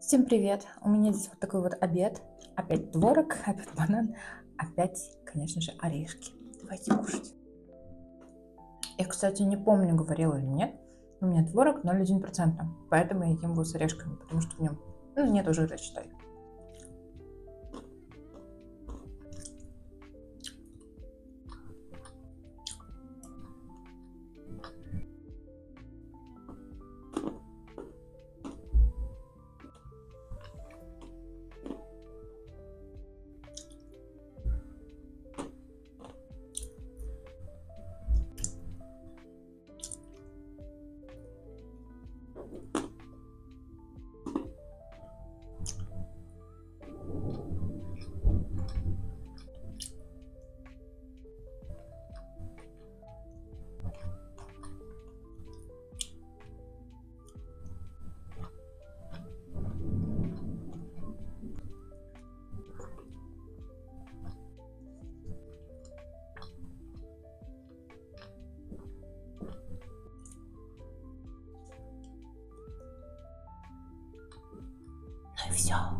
Всем привет! У меня здесь вот такой вот обед. Опять творог, опять банан, опять, конечно же, орешки. Давайте кушать. Я, кстати, не помню, говорила или нет. У меня творог 0,1%, поэтому я ем его с орешками, потому что в нем нет жира, считай. Ну и все.